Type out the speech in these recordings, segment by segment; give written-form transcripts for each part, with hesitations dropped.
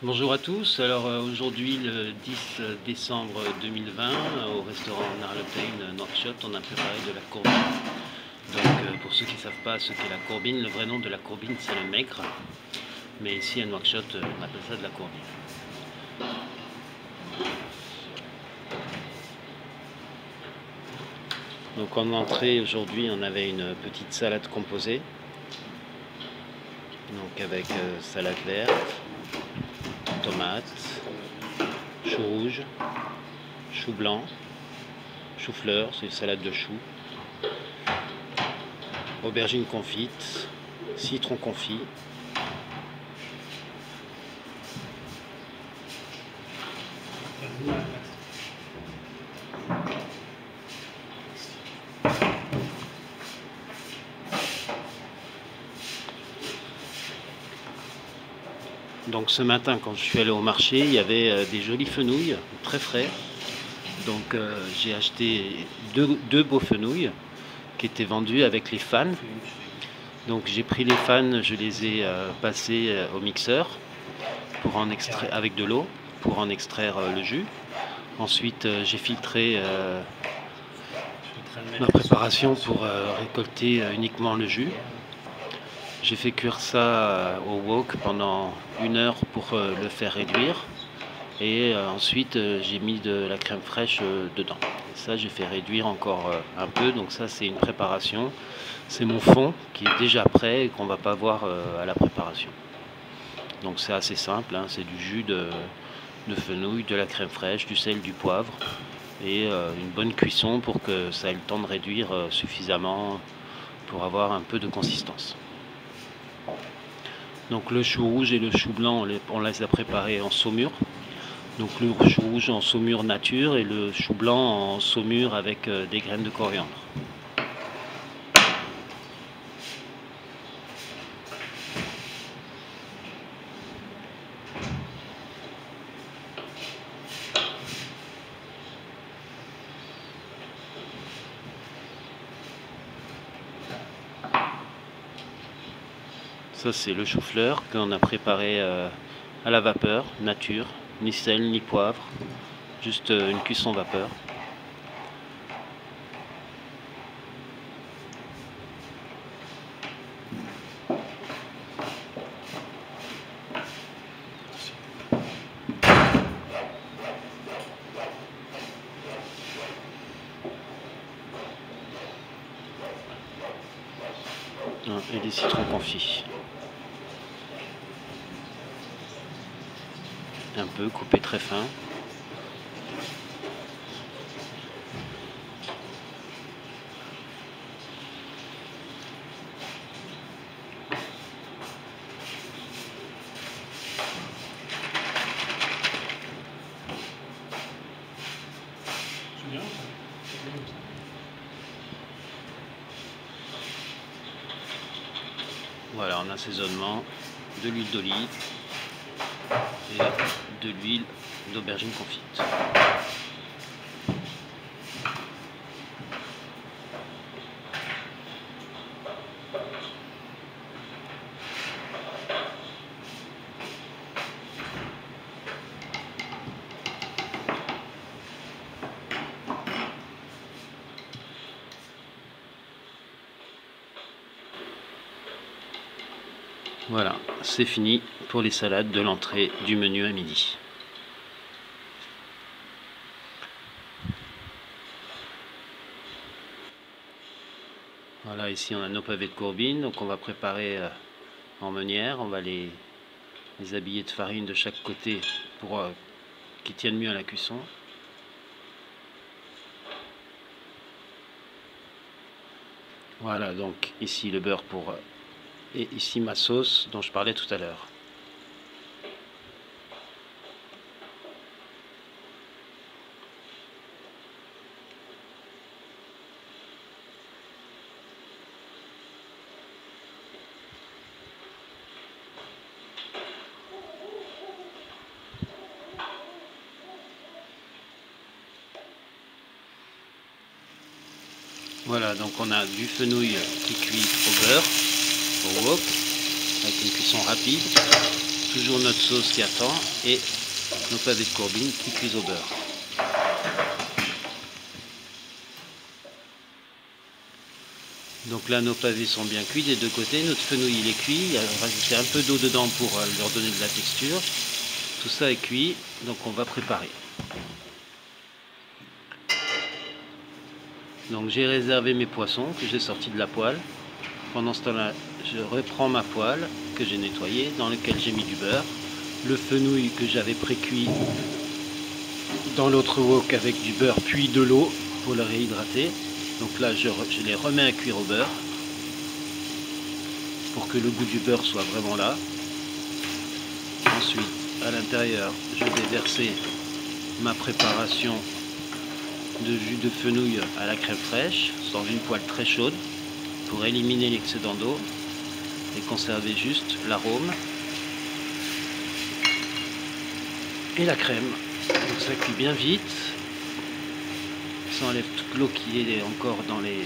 Bonjour à tous, alors aujourd'hui le 10 décembre 2020 au restaurant Narletein Nouakchott on a préparé de la courbine. Donc pour ceux qui ne savent pas ce qu'est la courbine, le vrai nom de la courbine c'est le maigre, mais ici à Nouakchott on appelle ça de la courbine. Donc en entrée aujourd'hui on avait une petite salade composée, donc avec salade verte, tomates, chou rouge, chou blanc, chou-fleur, c'est une salade de choux, aubergine confite, citron confit, donc ce matin quand je suis allé au marché il y avait des jolies fenouilles très frais, donc j'ai acheté deux beaux fenouilles qui étaient vendus avec les fans. Donc j'ai pris les fans, je les ai passés au mixeur pour en extraire avec de l'eau pour en extraire le jus. Ensuite j'ai filtré ma préparation pour récolter uniquement le jus. J'ai fait cuire ça au wok pendant 1 heure pour le faire réduire. Et ensuite j'ai mis de la crème fraîche dedans. Et ça j'ai fait réduire encore un peu. Donc ça c'est une préparation. C'est mon fond qui est déjà prêt et qu'on va pas voir à la préparation. Donc c'est assez simple, hein, c'est du jus de fenouil, de la crème fraîche, du sel, du poivre et une bonne cuisson pour que ça ait le temps de réduire suffisamment pour avoir un peu de consistance. Donc le chou rouge et le chou blanc on les a préparés en saumure. Donc le chou rouge en saumure nature et le chou blanc en saumure avec des graines de coriandre. Ça c'est le chou-fleur qu'on a préparé à la vapeur, nature, ni sel ni poivre, juste une cuisson vapeur. Et des citrons confits. Un peu coupé très fin. Voilà, en assaisonnement, de l'huile d'olive et de l'huile d'aubergine confite. Voilà, c'est fini pour les salades de l'entrée du menu à midi. Voilà, ici on a nos pavés de courbine, donc on va préparer en meunière, on va les habiller de farine de chaque côté pour qu'ils tiennent mieux à la cuisson. Voilà, donc ici le beurre pour et ici ma sauce dont je parlais tout à l'heure. Voilà, donc on a du fenouil qui cuit au beurre, au wok, avec une cuisson rapide. toujours notre sauce qui attend et nos pavés de courbine qui cuisent au beurre. Donc là nos pavés sont bien cuits des deux côtés, notre fenouil il est cuit, il a rajouté un peu d'eau dedans pour leur donner de la texture. Tout ça est cuit, donc on va préparer. Donc j'ai réservé mes poissons que j'ai sortis de la poêle. Pendant ce temps-là, je reprends ma poêle que j'ai nettoyée, dans laquelle j'ai mis du beurre, le fenouil que j'avais pré-cuit dans l'autre wok avec du beurre puis de l'eau pour le réhydrater. Donc là je les remets à cuire au beurre pour que le goût du beurre soit vraiment là. Ensuite à l'intérieur je vais verser ma préparation de jus de fenouil à la crème fraîche dans une poêle très chaude pour éliminer l'excédent d'eau et conserver juste l'arôme et la crème. Donc ça cuit bien vite, ça enlève toute l'eau qui est encore dans les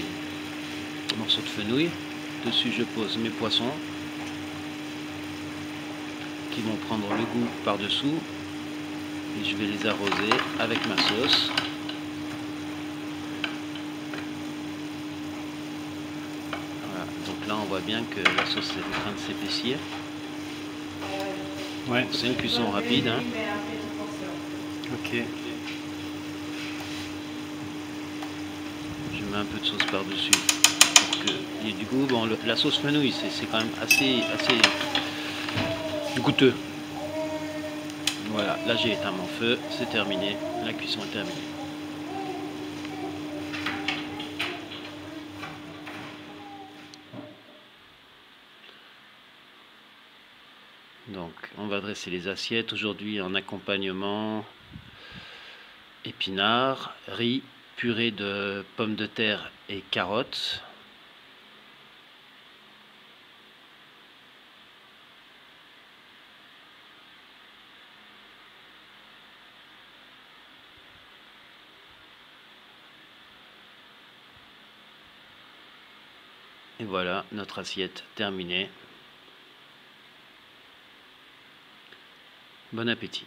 morceaux de fenouil. Dessus je pose mes poissons qui vont prendre le goût par dessous et je vais les arroser avec ma sauce. Voilà. Donc là on voit bien que la sauce est en train de s'épaissir. Ouais. C'est une cuisson rapide, hein. Ok. Je mets un peu de sauce par dessus pour qu'il y ait du goût. Bon, la sauce fenouil c'est quand même assez goûteux. Voilà, là j'ai éteint mon feu, c'est terminé, la cuisson est terminée. Donc on va dresser les assiettes aujourd'hui en accompagnement épinards, riz, purée de pommes de terre et carottes. Et voilà notre assiette terminée. Bon appétit.